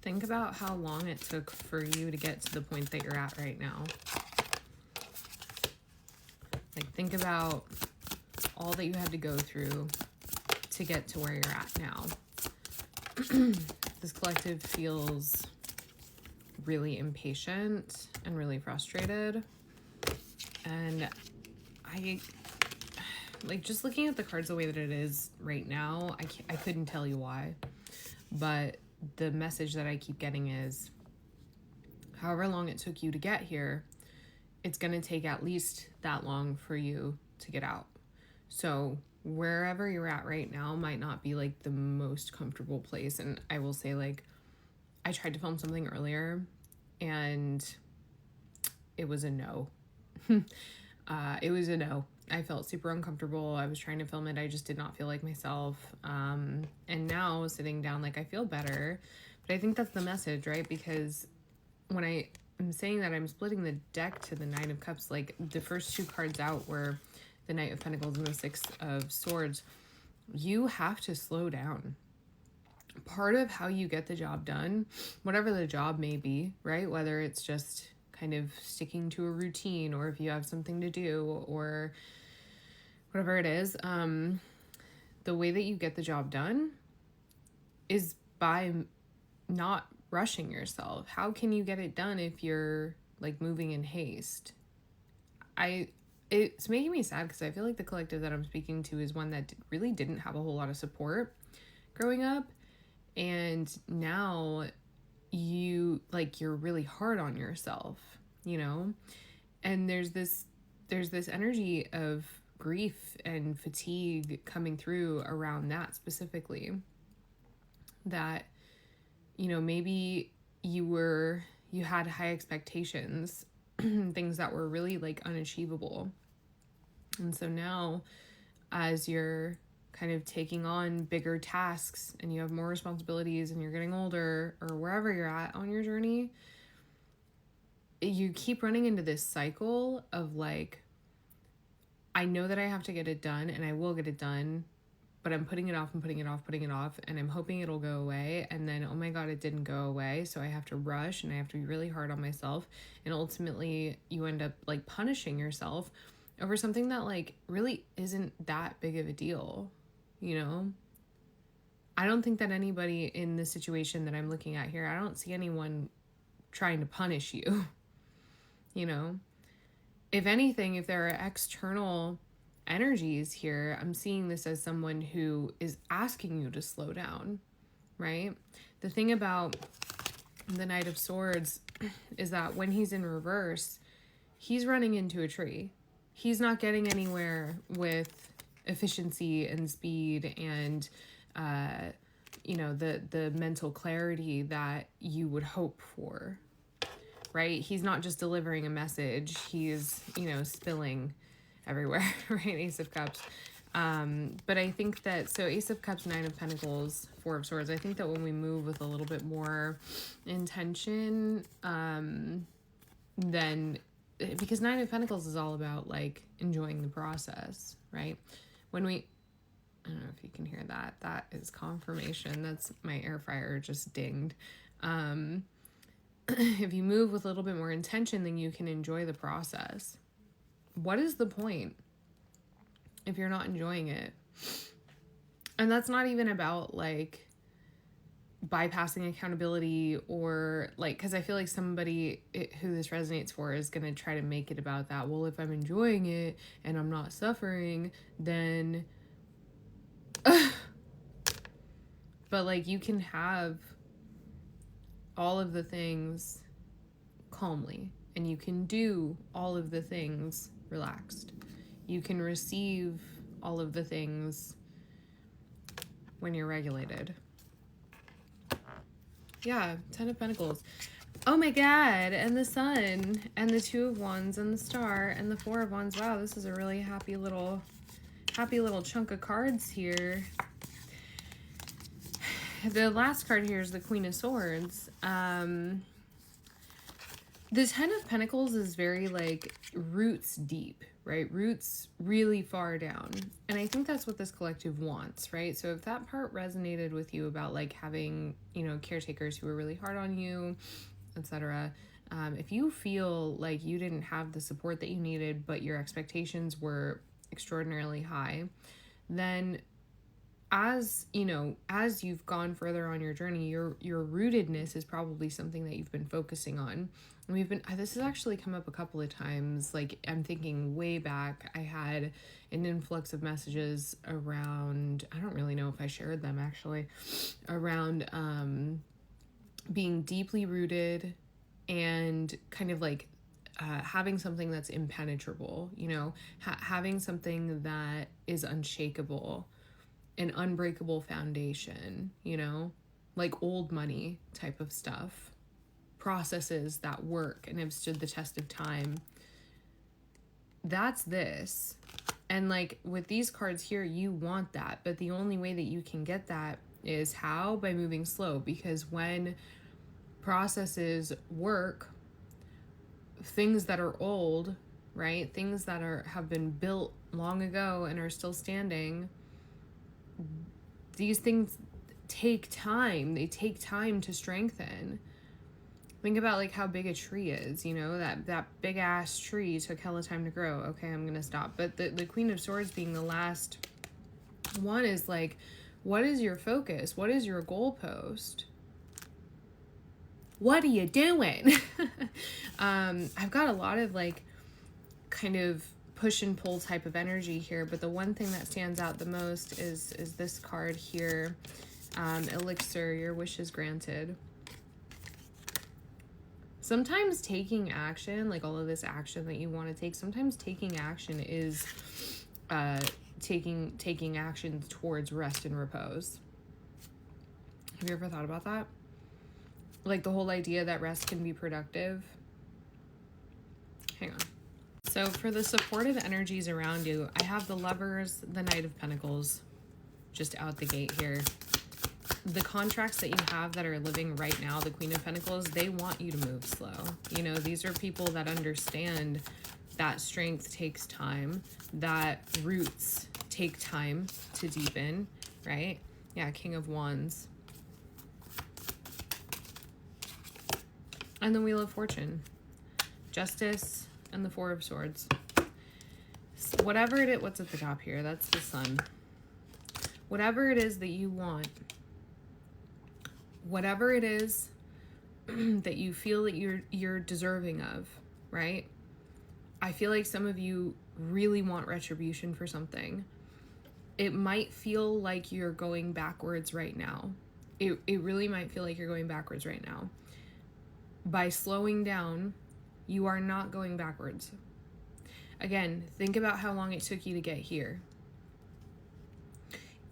Think about how long it took for you to get to the point that you're at right now. Like, think about all that you had to go through to get to where you're at now. This collective feels really impatient and really frustrated. And like, just looking at the cards the way that it is right now, I couldn't tell you why. But the message that I keep getting is, however long it took you to get here, it's going to take at least that long for you to get out. So wherever you're at right now might not be like the most comfortable place. And I will say, like, I tried to film something earlier and it was a no. It was a no. I felt super uncomfortable. I was trying to film it. I just did not feel like myself. And now sitting down, like, I feel better. But I think that's the message, right? Because when I'm saying that, I'm splitting the deck to the Nine of Cups. Like, the first two cards out were the Knight of Pentacles and the Six of Swords. You have to slow down. Part of how you get the job done, whatever the job may be, right? Whether it's just kind of sticking to a routine, or if you have something to do, or whatever it is, the way that you get the job done is by not rushing yourself. How can you get it done if you're like moving in haste? It's making me sad because I feel like the collective that I'm speaking to is one that really didn't have a whole lot of support growing up, and now you're really hard on yourself, you know? And there's this energy of grief and fatigue coming through around that specifically, that, you know, maybe you had high expectations, things that were really like unachievable. And so now, as you're kind of taking on bigger tasks and you have more responsibilities and you're getting older, or wherever you're at on your journey, you keep running into this cycle of like, I know that I have to get it done and I will get it done, but I'm putting it off and putting it off, and I'm hoping it'll go away. And then, oh my God, it didn't go away. So I have to rush and I have to be really hard on myself. And ultimately you end up like punishing yourself over something that like really isn't that big of a deal, you know? I don't think that anybody in the situation that I'm looking at here, I don't see anyone trying to punish you, you know? If anything, if there are external energies here, I'm seeing this as someone who is asking you to slow down, right? The thing about the Knight of Swords is that when he's in reverse, he's running into a tree. He's not getting anywhere with efficiency and speed and, you know, the mental clarity that you would hope for, right? He's not just delivering a message. He's, you know, spilling everywhere, right? Ace of Cups. But I think that, so Ace of Cups, Nine of Pentacles, Four of Swords, I think that when we move with a little bit more intention, then, because Nine of Pentacles is all about like enjoying the process, right? When we, I don't know if you can hear that. That is confirmation. That's my air fryer just dinged. If you move with a little bit more intention, then you can enjoy the process. What is the point if you're not enjoying it? And that's not even about like bypassing accountability or like, because I feel like somebody who this resonates for is going to try to make it about that. Well, if I'm enjoying it and I'm not suffering, then but like, you can have all of the things calmly, and you can do all of the things relaxed. You can receive all of the things when you're regulated. Yeah, Ten of Pentacles. Oh my God, and the Sun, and the Two of Wands, and the Star, and the Four of Wands. Wow, this is a really happy little chunk of cards here. The last card here is the Queen of Swords. The Ten of Pentacles is very like roots deep, right? Roots really far down. And I think that's what this collective wants, right? So if that part resonated with you about like having, you know, caretakers who are really hard on you, etc. If you feel like you didn't have the support that you needed, but your expectations were extraordinarily high, then as you know, as you've gone further on your journey, your rootedness is probably something that you've been focusing on. And this has actually come up a couple of times. Like, I'm thinking way back, I had an influx of messages around, I don't really know if I shared them actually, around being deeply rooted and kind of like having something that's impenetrable, you know, having something that is unshakable, an unbreakable foundation, you know, like old money type of stuff, processes that work and have stood the test of time. That's this. And like with these cards here, you want that, but the only way that you can get that is how? By moving slow, because when processes work, things that are old, right? Things that have been built long ago and are still standing, these things take time. They take time to strengthen. Think about like how big a tree is, you know, that big ass tree took hella time to grow. Okay, I'm gonna stop. But the Queen of Swords being the last one is like, what is your focus? What is your goalpost? What are you doing? I've got a lot of like kind of push and pull type of energy here, but the one thing that stands out the most is this card here. Elixir, your wish is granted. Sometimes taking action, like all of this action that you want to take, sometimes taking action is taking action towards rest and repose. Have you ever thought about that? Like the whole idea that rest can be productive. Hang on. So for the supportive energies around you, I have the Lovers, the Knight of Pentacles, just out the gate here. The contracts that you have that are living right now, the Queen of Pentacles, they want you to move slow. You know, these are people that understand that strength takes time, that roots take time to deepen, right? Yeah, King of Wands. And the Wheel of Fortune. Justice and the Four of Swords. So whatever it is, what's at the top here? That's the Sun. Whatever it is that you want, whatever it is that you feel that you're deserving of, right? I feel like some of you really want retribution for something. It might feel like you're going backwards right now. It really might feel like you're going backwards right now. By slowing down, you are not going backwards. Again, think about how long it took you to get here.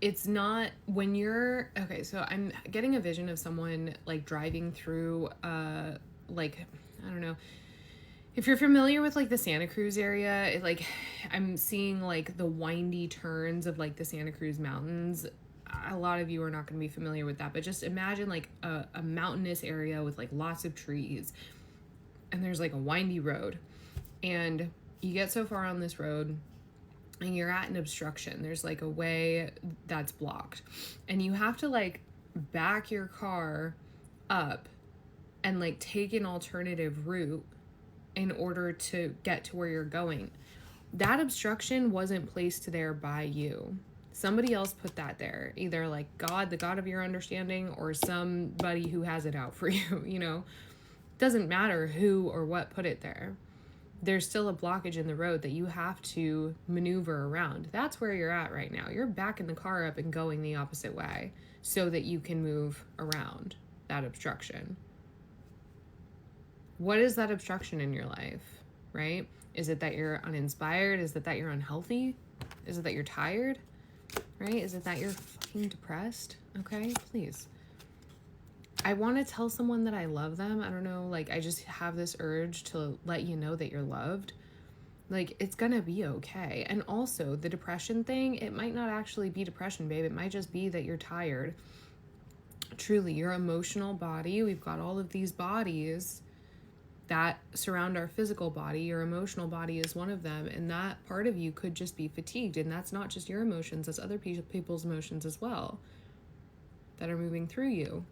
It's not when you're, okay, so I'm getting a vision of someone like driving through, like, I don't know, if you're familiar with like the Santa Cruz area, like I'm seeing like the windy turns of like the Santa Cruz Mountains. A lot of you are not going to be familiar with that, but just imagine like a mountainous area with like lots of trees, and there's like a windy road, and you get so far on this road and you're at an obstruction. There's like a way that's blocked, and you have to like back your car up and like take an alternative route in order to get to where you're going. That obstruction wasn't placed there by you. Somebody else put that there, either like God, the God of your understanding, or somebody who has it out for you, you know. Doesn't matter who or what put it there. There's still a blockage in the road that you have to maneuver around. That's where you're at right now. You're backing the car up and going the opposite way so that you can move around that obstruction. What is that obstruction in your life, right? Is it that you're uninspired? Is it that you're unhealthy? Is it that you're tired? Right? Is it that you're fucking depressed? Okay, please. I want to tell someone that I love them. I don't know, like I just have this urge to let you know that you're loved. Like, it's gonna be okay. And also, the depression thing, it might not actually be depression, babe. It might just be that you're tired. Truly, your emotional body, we've got all of these bodies that surround our physical body. Your emotional body is one of them, and that part of you could just be fatigued, and that's not just your emotions, that's other people's emotions as well that are moving through you.